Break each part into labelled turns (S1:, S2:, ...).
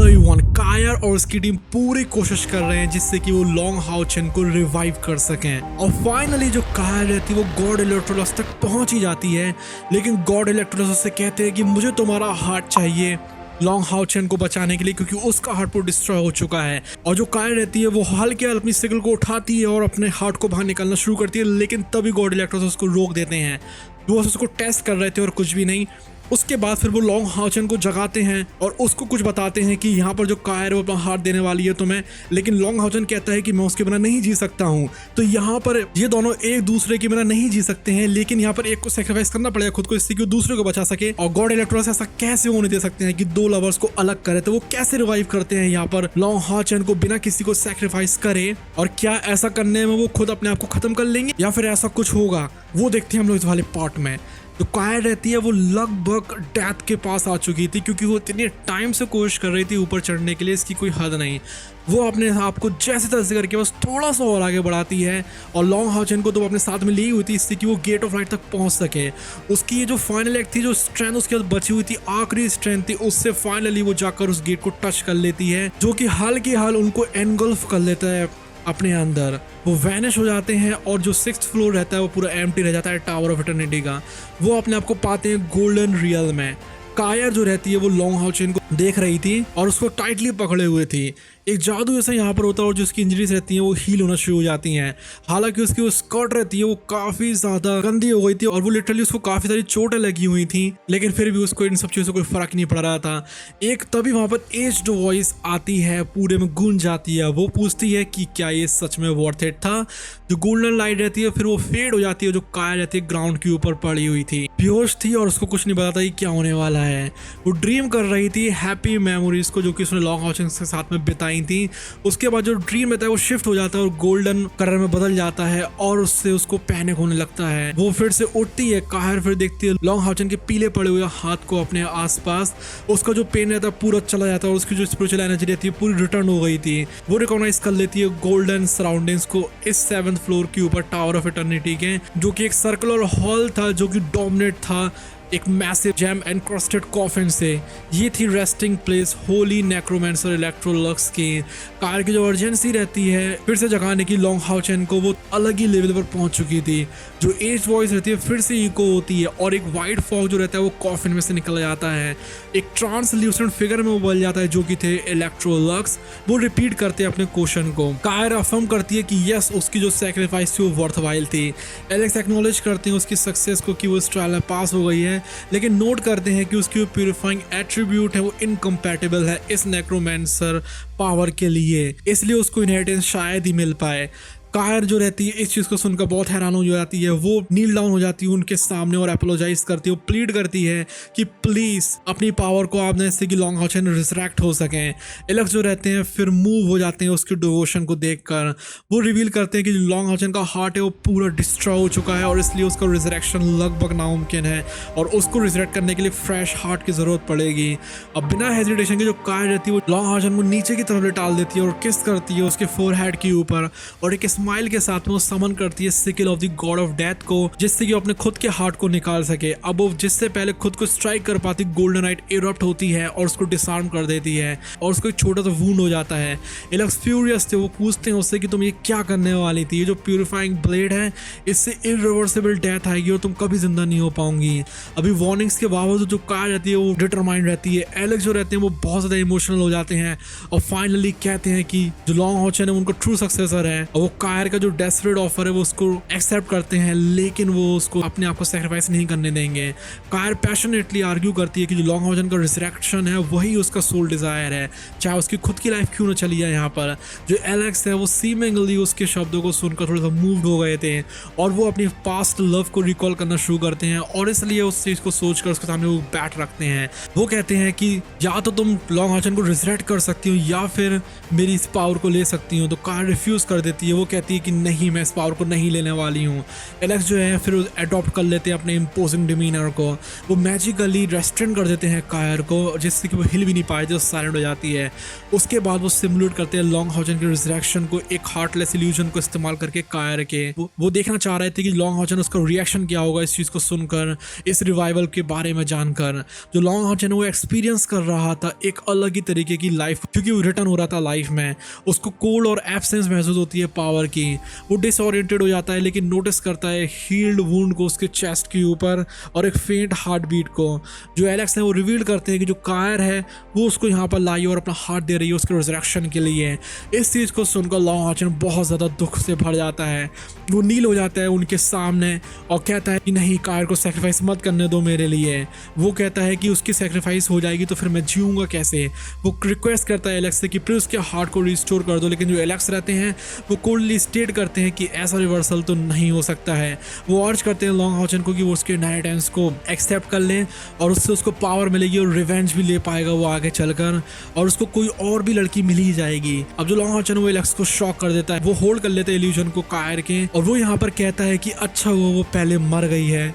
S1: Everyone, कायर और उसकी टीम पूरी कोशिश कर रहे हैं जिससे कि वो लॉन्ग हाउ चेन को रिवाइव कर सकें। और फाइनली जो कायर रहती है वो गॉड इलेक्ट्रोलस तक पहुंच ही जाती है, लेकिन गॉड इलेक्ट्रोलस उससे कहते हैं कि मुझे तुम्हारा हार्ट चाहिए लॉन्ग हाउ चेन को बचाने के लिए, क्योंकि उसका हार्ट वो डिस्ट्रॉय हो चुका है। और जो कायर रहती है वो हल्के अपनी सिकल को उठाती है और अपने हार्ट को बाहर निकालना शुरू करती है, लेकिन तभी गॉड इलेक्ट्रोलस उसको रोक देते हैं। वो उसको टेस्ट कर रहे थे और कुछ भी नहीं। उसके बाद फिर वो लॉन्ग हाउ चेन को जगाते हैं और उसको कुछ बताते हैं कि यहाँ पर जो कायर है वो अपना हार्ट देने वाली है तुम्हें, लेकिन लॉन्ग हाउ चेन कहता है कि मैं उसके बिना नहीं जी सकता हूँ। तो यहाँ पर ये दोनों एक दूसरे के बिना नहीं जी सकते हैं, लेकिन यहाँ पर एक को सेक्रीफाइस करना पड़ेगा खुद को, इससे कि वो दूसरे को बचा सके। और गॉड इलेक्ट्रोलस ऐसा कैसे होने दे सकते हैं कि दो लवर्स को अलग करे, तो वो कैसे रिवाइव करते हैं यहाँ पर लॉन्ग हाउ चेन को बिना किसी को सेक्रीफाइस करे। और क्या ऐसा करने में वो खुद अपने आप को खत्म कर लेंगे या फिर ऐसा कुछ होगा, वो देखते हैं हम लोग इस वाले पार्ट में। तो कायर रहती है वो लगभग डेथ के पास आ चुकी थी, क्योंकि वो इतने टाइम से कोशिश कर रही थी ऊपर चढ़ने के लिए, इसकी कोई हद नहीं। वो अपने आप को जैसे तैसे करके बस थोड़ा सा और आगे बढ़ाती है और लॉन्ग हाउ चेन को तो वो अपने साथ में ली हुई थी इससे कि वो गेट ऑफ लाइट तक पहुंच सके। उसकी ये जो फाइनल एक्ट थी, जो स्ट्रेंथ उसके बाद बची हुई थी, आखिरी स्ट्रेंथ थी, उससे फाइनली वो जाकर उस गेट को टच कर लेती है, जो कि हाल के हाल उनको एनगल्फ कर लेता है अपने अंदर। वो वैनिश हो जाते हैं और जो 6th फ्लोर रहता है वो पूरा एम्प्टी रह जाता है टावर ऑफ इटर्निटी का। वो अपने आप को पाते हैं गोल्डन रियल में। कायर जो रहती है वो लॉन्ग हाउ चेन को देख रही थी और उसको टाइटली पकड़े हुए थी। एक जादू ऐसा यहाँ पर होता है और जो उसकी इंजरीज रहती हैं वो हील होना शुरू हो जाती हैं। हालांकि उसकी वो स्कर्ट रहती है वो काफी ज्यादा गंदी हो गई थी और वो लिटरली उसको काफी सारी चोटें लगी हुई थी, लेकिन फिर भी उसको इन सब चीजों से कोई फर्क नहीं पड़ रहा था। एक तभी वहां पर एज्ड वॉइस आती है, पूरे में गूंज जाती है। वो पूछती है कि क्या ये सच में वर्थ इट था। जो गोल्डन लाइट रहती है फिर वो फेड हो जाती है। जो कायर रहती है ग्राउंड के ऊपर पड़ी हुई थी, बेहोश थी और उसको कुछ नहीं पता था कि क्या होने वाला है। वो ड्रीम कर रही थी हैप्पी मेमोरीज को जो कि उसने लॉन्ग हाउ चेन के साथ में बिताई थी। उसके बाद जो ड्रीम रहता है वो शिफ्ट हो जाता है और गोल्डन कलर में बदल जाता है और उससे उसको पैनिक होने लगता है। वो फिर से उठती है। कायर फिर देखती है लॉन्ग हाउ चेन के पीले पड़े हुए हाथ को अपने आसपास। उसका जो पेन रहता है पूरा चला जाता है और उसकी जो स्पिरिचुअल एनर्जी रहती है पूरी रिटर्न हो गई थी। वो रिकॉग्नाइज कर लेती है गोल्डन सराउंडिंग्स को इस 7th फ्लोर के ऊपर टावर ऑफ इटर्निटी के, जो कि एक सर्कुलर हॉल था जो कि डोमिनेट था एक मैसिव जेम एनक्रस्टेड कॉफिन से। ये थी resting place Holi necromancer Electrolux की। कार की जो अर्जेंसी रहती है फिर से जगाने की लॉन्ग हाउ चेन को, वो अलग ही लेवल पर पहुंच चुकी थी। जो एज वॉइस रहती है फिर से इको होती है और एक वाइट फॉग जो रहता है वो कॉफिन में से निकल जाता है। एक ट्रांसल्यूसेंट फिगर में वो बदल जाता है जो कि थे इलेक्ट्रोलक्स। वो रिपीट करते हैं अपने क्वेश्चन को। कायर अफर्म करती है कि यस, उसकी जो सेक्रीफाइस थी वो वर्थवाइल थी। एलेक्स एक्नॉलेज करते हैं उसकी सक्सेस को कि वो इस ट्रायल में पास हो गई है, लेकिन नोट करते हैं कि उसकी प्यूरिफाइंग एट्रीब्यूट है वो इनकम्पैटिबल है इस नेक्रोमेंसर पावर के लिए, इसलिए उसको इनहेरिटेंस शायद ही मिल पाए। कायर जो रहती है इस चीज को सुनकर बहुत हैरान हो जाती है। वो नील डाउन हो जाती है उनके सामने और अपोलोजाइज करती है। वो प्लीड करती है कि प्लीज अपनी पावर को आप दें इससे कि लॉन्ग हाउ चेन रिजरेक्ट हो सकें। एलेक्स जो रहते हैं फिर मूव हो जाते हैं उसके डिवोशन को देखकर। वो रिवील करते हैं कि लॉन्ग हाउ चेन का हार्ट है वो पूरा डिस्ट्रॉय हो चुका है और इसलिए उसका रिजरेक्शन लगभग नामुमकिन है और उसको रिजरेक्ट करने के लिए फ्रेश हार्ट की जरूरत पड़ेगी। अब बिना हेजिटेशन के जो कायर रहती है वो लॉन्ग हाउ चेन को नीचे की तरफ लेटाल देती है और किस करती है उसके फोरहेड के ऊपर और एक स्माइल के साथ में वो समन करती है sickle of the God of death को, जिससे कि अपने खुद के हार्ट को निकाल सके। अब वो जिससे पहले खुद को स्ट्राइक कर पाती गोल्डन नाइट इरप्ट होती है और उसको डिसआर्म कर देती है और उसको एक छोटा सा वूंड हो जाता है। एलेक्स फ्यूरियस थे। वो पूछते हैं उससे कि तुम ये क्या करने वाली थी। ये जो प्यूरिफाइंग ब्लेड है इससे इरिवर्सिबल डेथ आएगी और तुम कभी जिंदा नहीं हो पाऊंगी। अभी वार्निंग्स के बावजूद जो कायर रहती है वो डिटरमाइंड रहती है। एलेक्स जो रहते हैं वो बहुत ज्यादा इमोशनल हो जाते हैं और फाइनली कहते हैं कि जो लॉन्ग हाउ चेन है उनको ट्रू सक्सेसर है और वो कायर का जो डेस्परेट ऑफर है वो उसको एक्सेप्ट करते हैं, लेकिन वो उसको अपने आप को सेक्रीफाइस नहीं करने देंगे। कायर पैशनेटली आर्ग्यू करती है कि जो लॉन्ग हाउ चेन का रिजरेक्शन है वही उसका सोल डिजायर है, चाहे उसकी खुद की लाइफ क्यों न चली जाए। यहाँ पर जो एलेक्स है वो सीमिंगली उसके शब्दों को सुनकर थोड़ा सा मूव्ड हो गए थे और वो अपनी पास्ट लव को रिकॉल करना शुरू करते हैं और इसलिए उस चीज को सोचकर उसके सामने वो बैठ रखते हैं। वो कहते हैं कि या तो तुम लॉन्ग हाउ चेन को रिजरेक्ट कर सकती हो या फिर मेरी इस पावर को ले सकती हो। तो कायर रिफ्यूज कर देती है। वो कहती है कि नहीं, मैं इस पावर को नहीं लेने वाली हूँ। एलेक्स जो है फिर अडॉप्ट कर लेते हैं अपने इम्पोजिंग डिमीनर को। वो मैजिकली रेस्ट्रेंट कर देते हैं कायर को, जिससे कि वो हिल भी नहीं पाए, जो साइलेंट हो जाती है। उसके बाद वो सिमुलेट करते हैं लॉन्ग हाउचन के रिजरेक्शन को एक हार्टलेस इल्यूजन को इस्तेमाल करके कायर के। वो देखना चाह रहे थे कि लॉन्ग हाउचन उसका रिएक्शन क्या होगा इस चीज़ को सुनकर, इस रिवाइवल के बारे में जानकर। जो लॉन्ग हाउचन वो एक्सपीरियंस कर रहा था एक अलग ही तरीके की लाइफ, क्योंकि वो रिटर्न हो रहा था लाइफ में। उसको कोल्ड और एब्सेंस महसूस होती है पावर की। वो डिसओरिएंटेड हो जाता है, लेकिन नोटिस करता है हील्ड वुंड को उसके चेस्ट के ऊपर और एक फेंट हार्ट बीट को। जो एलेक्स है वो रिवील करते हैं कि जो कायर है वो उसको यहाँ पर लाई और अपना हार्ट दे रही है उसके रिजरेक्शन के लिए। इस चीज़ को सुनकर लॉन्ग हाउचन बहुत ज़्यादा दुख से भर जाता है। वो नील हो जाता है उनके सामने और कहता है कि नहीं, कायर को सेक्रीफाइस मत करने दो मेरे लिए। वो कहता है कि उसकी सेक्रीफाइस हो जाएगी तो फिर मैं जीऊँगा कैसे। वो रिक्वेस्ट करता है एलेक्स से कि प्लीज़ उसके हार्ट को रिस्टोर कर दो, लेकिन जो एलेक्स रहते हैं वो कोल्डली स्टेट करते हैं कि ऐसा रिवर्सल तो नहीं हो सकता है। वो अर्ज करते हैं लॉन्ग हाउचन को कि वो उसके इनहेरिटेंस को एक्सेप्ट कर लें और उससे उसको पावर मिलेगी और रिवेंज भी ले पाएगा वो आगे चलकर, और उसको कोई और भी लड़की मिल ही जाएगी। अब जो लॉन्ग हाउचन वो एलेक्स को शॉक कर देता है। वो होल्ड कर लेते हैं इल्यूजन को कायर के, और वो यहाँ पर कहता है कि अच्छा वो पहले मर गई है,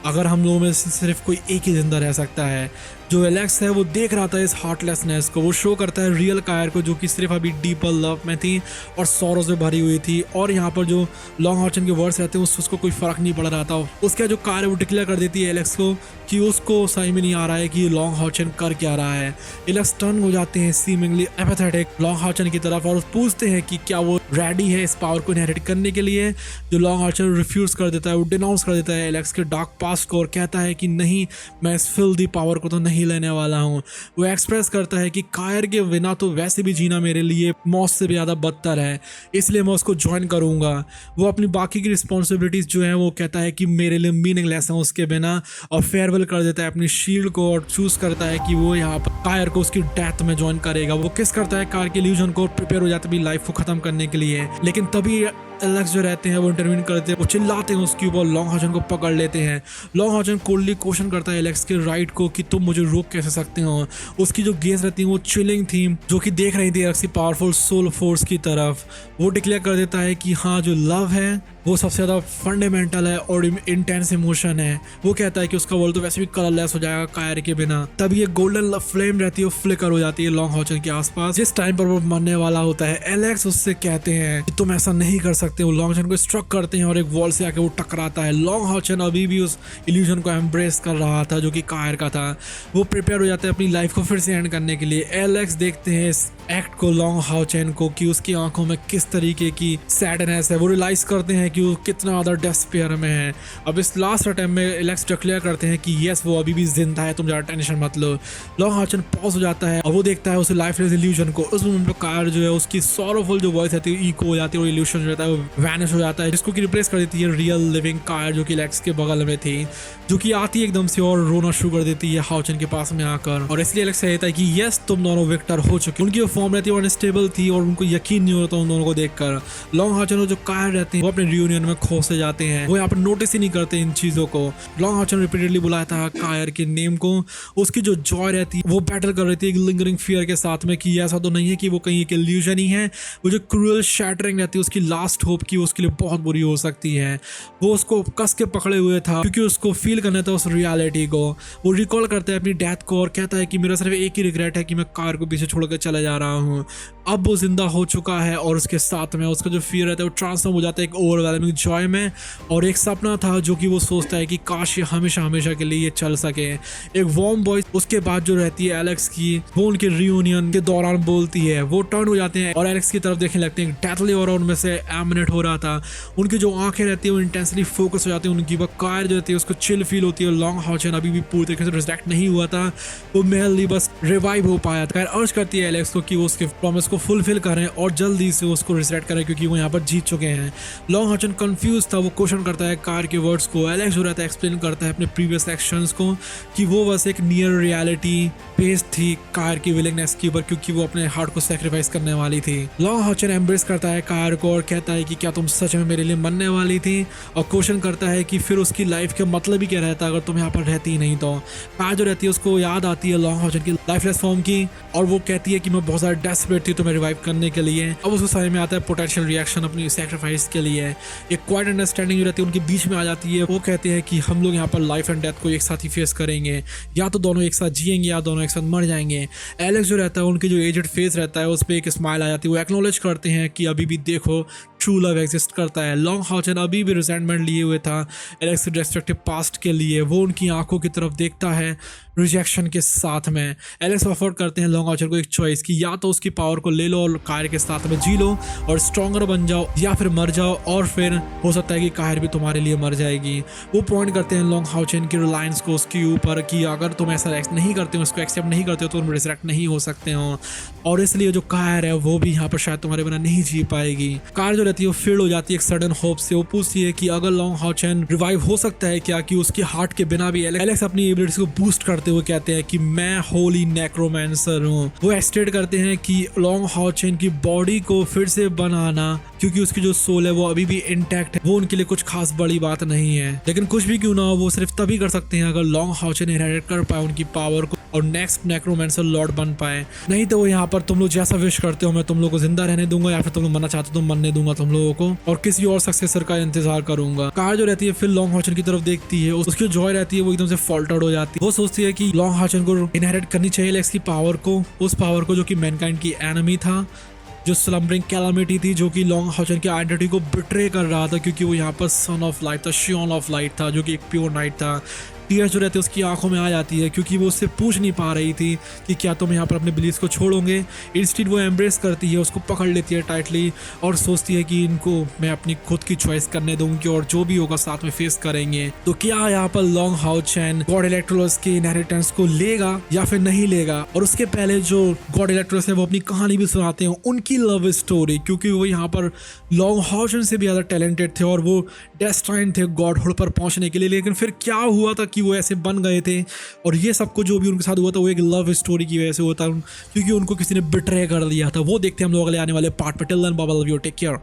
S1: अगर हम लोगों में से सिर्फ कोई एक ही जिंदा रह सकता है। जो एलेक्स है वो देख रहा था इस हार्टलेसनेस को। वो शो करता है रियल कायर को, जो कि सिर्फ अभी डीपर लव में थी और सौरों से भरी हुई थी। और यहाँ पर जो लॉन्ग हाउचन के वर्ड्स रहते हैं उसको कोई फर्क नहीं पड़ रहा था। उसका जो कायर है वो डिक्लेयर कर देती है एलेक्स को कि उसको सही में नहीं आ रहा है कि लॉन्ग हाउचन कर क्या रहा है। एलेक्स टर्न हो जाते हैं सीमिंगली एपैथेटिक लॉन्ग हाउचन की तरफ और पूछते हैं कि क्या वो रेडी है इस पावर को इनहेरिट करने के लिए। जो लॉन्ग हाउचन रिफ्यूज कर देता है, वो डिनाउंस कर देता है एलेक्स के डार्क पास्ट को और कहता है कि नहीं, मैं इस फिल्दी पावर को तो नहीं लेने वाला हूँ। वो एक्सप्रेस करता है कि कायर के बिना तो वैसे भी जीना मेरे लिए मौत से भी ज़्यादा बदतर है, इसलिए मैं उसको ज्वाइन करूँगा। वो अपनी बाकी की रिस्पॉन्सिबिलिटीज़ जो है वो कहता है कि मेरे लिए मीनिंगलेस है उसके बिना, और फेयरवेल कर देता है अपनी शील्ड को और चूज करता है कि वो यहाँ पर कायर को उसकी डेथ में ज्वाइन करेगा। वो किस करता है कायर के इल्यूजन को, प्रिपेयर हो जाता है लाइफ को खत्म करने के लिए। लेकिन तभी एलेक्स जो रहते हैं वो इंटरवीन करते हैं, वो चिल्लाते हैं उसके ऊपर, लॉन्ग हाउचन को पकड़ लेते हैं। लॉन्ग हाउचन कोल्डली क्वेश्चन करता है एलेक्स के राइट को कि तुम मुझे रोक कैसे सकते हो। उसकी जो गेज रहती है वो चिलिंग थी, जो कि देख रही थी एलेक्स की पावरफुल सोल फोर्स की तरफ। वो डिक्लेयर कर देता है कि हाँ, जो लव है वो सबसे ज़्यादा फंडामेंटल है और इंटेंस इमोशन है। वो कहता है कि उसका वर्ल्ड तो वैसे भी कलरलेस हो जाएगा कायर के बिना। तभी ये गोल्डन फ्लेम रहती है वो फ्लिकर हो जाती है लॉन्ग हाउचन के आसपास। जिस टाइम पर वो मरने वाला होता है, एलेक्स उससे कहते हैं कि तुम ऐसा नहीं कर सकते। वो लॉन्ग हाउचन को स्ट्रक करते हैं और एक वॉल से आके वो टकराता है। लॉन्ग हाउचन अभी भी उस इल्यूजन को एम्ब्रेस कर रहा था जो कि कायर का था। वो प्रिपेयर हो जाता है अपनी लाइफ को फिर से एंड करने के लिए। एलेक्स देखते हैं इस एक्ट को लॉन्ग हाउचन को कि उसकी आंखों में किस तरीके की सैडनेस है। वो रियलाइज करते हैं कि वो कितना ज़्यादा डेस्पेयर में है। अब इस लास्ट अटेम्प्ट में एलेक्स डिक्लेयर करते हैं कि यस, वो अभी भी जिंदा है, तुम ज़्यादा टेंशन मत लो। लॉन्ग हाउचन पॉज हो जाता है और वो देखता है उसे लाइफलेस इल्यूजन को। उस मोमेंट पर कायर जो है उसकी सॉरोफुल जो वॉइस रहती है इको हो जाती है और इल्यूजन जो रहता है वो वैनिश हो जाता है, जिसको कि रिप्लेस कर देती है रियल लिविंग कायर जो कि एलेक्स के बगल में थी, जो कि आती है एकदम से और रोना शुरू कर देती है हाउचन के पास में आकर। और इसलिए एलेक्स कहता है कि यस, तुम दोनों विक्टर हो चुके। उनकी फॉर्म रहती है अनस्टेबल थी और उनको यकीन नहीं होता उन दोनों को देखकर। लॉन्ग हाउचन जो कायर रहते हैं वो अपने रियूनियन में खो से जाते हैं। वो यहाँ पर नोटिस ही नहीं करते इन चीजों को। लॉन्ग हाउचन रिपीटेडली बुलाया था कायर के नेम को। उसकी जो जॉय रहती है वो बैटल कर रही थी एक लिंगरिंग फियर के साथ में कि ऐसा तो नहीं है कि वो कहीं एक इल्यूजन ही है। वो जो क्रूअल शैटरिंग रहती है उसकी लास्ट होप की उसके लिए बहुत बुरी हो सकती है। वो उसको कस के पकड़े हुए था क्योंकि उसको फील करना था उस रियलिटी को। वो रिकॉल करता है अपनी डेथ को और कहता है कि मेरा सिर्फ एक ही रिग्रेट है कि मैं कायर को पीछे छोड़कर चला जा रहा हूँ। अब वो जिंदा हो चुका है और उसके साथ में उसका जो फियर रहता है वो ट्रांसफॉर्म हो जाता है एक ओवरवेलमिंग जॉय में। और एक सपना था जो कि वो सोचता है कि काश ये हमेशा हमेशा के लिए ये चल सके। एक वार्म वॉइस उसके बाद जो रहती है एलेक्स की, वो उनके रियूनियन के दौरान बोलती है। वो टर्न हो जाते हैं और एलेक्स की तरफ देखने लगते हैं। डेथली और उनमें से एमिनेट हो रहा था। उनकी जो आंखें रहती है वो इंटेंसली फोकस हो जाती है उनकी। वह कायर जो रहती है उसको चिल फील होती है। लॉन्ग हाउचन अभी भी पूरी तरीके से रिस्ट्रैक्ट नहीं हुआ था, वो मेनली बस रिवाइव हो पाया था। अर्ज करती है एलेक्स को कि वो उसके प्रॉमिस को फुलफिल करें और जल्दी से उसको रिस्ट्रैक्ट करें क्योंकि वो यहाँ पर जीत चुके हैं। लॉन्ग हाउचन कंफ्यूज था, वो क्वेश्चन करता है कार के वर्ड्स को। एलेक्स जो रहता है एक्सप्लेन करता है अपने प्रीवियस एक्शंस को कि वो बस एक नियर रियलिटी बेस्ड थी कार की विलिंगनेस के ऊपर, क्योंकि वो अपने हार्ट को सेक्रीफाइस करने वाली थी। लॉन्ग हाउचन एम्ब्रेस करता है कार को और कहता है कि क्या तुम सच में मेरे लिए मरने वाली थी, और क्वेश्चन करता है कि फिर उसकी लाइफ का मतलब ही क्या रहता अगर तुम यहाँ पर रहती ही नहीं तो। कार जो रहती है उसको याद आती है लॉन्ग हाउचन की लाइफलेस फॉर्म की, और वो कहती है कि मैं बहुत ज़्यादा डेस्परेट थी तुम्हें रिवाइव करने के लिए। अब उसको समझ में आता है पोटेंशियल रिएक्शन अपनी सेक्रीफाइस के लिए। एक क्वाइट अंडरस्टैंडिंग जो रहती है उनके बीच में आ जाती है। वो कहते हैं कि हम लोग यहाँ पर लाइफ एंड डेथ को एक साथ ही फेस करेंगे, या तो दोनों एक साथ जिएंगे या दोनों एक साथ मर जाएंगे। एलेक्स जो रहता है उनके जो एजेड फेस रहता है उस पर एक स्माइल आ जाती है। वो एक्नॉलेज करते हैं कि अभी भी देखो ट्रू लव एग्जिस्ट करता है। लॉन्ग हाउचन अभी भी रिजेंटमेंट लिए हुए था एलेक्स के डिस्ट्रक्टिव पास्ट के लिए। वो उनकी आंखों की तरफ देखता है रिजेक्शन के साथ में। एलेक्स ऑफर करते हैं लॉन्ग हाउचन को एक चॉइस कि या तो उसकी पावर को ले लो और कायर के साथ में जी लो और स्ट्रॉन्गर बन जाओ, या फिर मर जाओ, और फिर हो सकता है कि कायर भी तुम्हारे लिए मर जाएगी। वो पॉइंट करते हैं लॉन्ग हाउचन की रिलायंस को उसके ऊपर कि अगर तुम ऐसा नहीं करते हो, उसको एक्सेप्ट नहीं करते हो, तो तुम रिजरेक्ट नहीं हो सकते हो, और इसलिए जो कायर है वो भी यहाँ पर शायद तुम्हारे बिना नहीं जी पाएगी। कायर जो रहती है वो फील्ड हो जाती है एक सडन होप से। वो पूछती है कि अगर लॉन्ग हाउचन रिवाइव हो सकता है क्या, कि उसके हार्ट के बिना भी। एलेक्स अपनी एबिलिटीज को बूस्ट करते हुए कहते हैं कि मैं होली नेक्रोमेंसर हूँ। वो एक्सटेट करते हैं कि लॉन्ग हाउचन की बॉडी को फिर से बनाना, क्योंकि उसकी जो सोल है वो अभी भी इंटैक्ट है, वो उनके लिए कुछ खास बड़ी बात नहीं है। लेकिन कुछ भी क्यों ना हो, वो सिर्फ तभी कर सकते हैं अगर लॉन्ग हाउचन इनहेरिट कर पाए उनकी पावर को और नेक्स्ट नेक्रोमेंसर लॉर्ड बन पाए। नहीं तो वो यहाँ पर तुम लोग जैसा विश करते हो मैं तुम लोगों को जिंदा रहने दूंगा, या फिर तुम लोग मरना चाहते हो तो मरने दूंगा तुम लोगों को, और किसी और सक्सेसर का इंतजार करूंगा। कार जो रहती है फिर लॉन्ग हाउचन की तरफ देखती है। उसकी जॉय रहती है वो एकदम से फॉल्टर्ड हो जाती है। वो सोचती है कि लॉन्ग हाउचन को इनहेरिट करनी चाहिए एलेक्स की पावर को, उस पावर को जो कि मैनकाइंड की एनिमी था, जो स्लम्बरिंग कैलामिटी थी, जो कि लॉन्ग हाउचन की आइडेंटिटी को बिट्रे कर रहा था, क्योंकि वो यहाँ पर सन ऑफ लाइट था, शियोन ऑफ लाइट था, जो कि एक प्योर नाइट था। टीयर्स जो रहते हैं उसकी आंखों में आ जाती है, क्योंकि वो उससे पूछ नहीं पा रही थी कि क्या तुम यहाँ पर अपने बिलीव्स को छोड़ोगे। इंस्टेड वो एम्ब्रेस करती है, उसको पकड़ लेती है टाइटली और सोचती है कि इनको मैं अपनी खुद की चॉइस करने दूंगी और जो भी होगा साथ में फेस करेंगे। तो क्या यहाँ पर लॉन्ग हाउचन गॉड इलेक्ट्रोलस के इनहेरिटेंस को लेगा या फिर नहीं लेगा? और उसके पहले जो गॉड इलेक्ट्रोलस है वो अपनी कहानी भी सुनाते हैं, उनकी लव स्टोरी, क्योंकि वो यहाँ पर लॉन्ग हाउचन से भी ज़्यादा टैलेंटेड थे और वो डेस्टाइन्ड थे गॉडहुड पर पहुंचने के लिए। लेकिन फिर क्या हुआ था कि वो ऐसे बन गए थे, और ये सब कुछ जो भी उनके साथ हुआ था वो एक लव स्टोरी की वजह से हुआ था, क्योंकि उनको किसी ने बिट्रे कर दिया था। वो देखते हैं हम लोग अगले आने वाले पार्ट पे। Till then bye bye, love you, take care.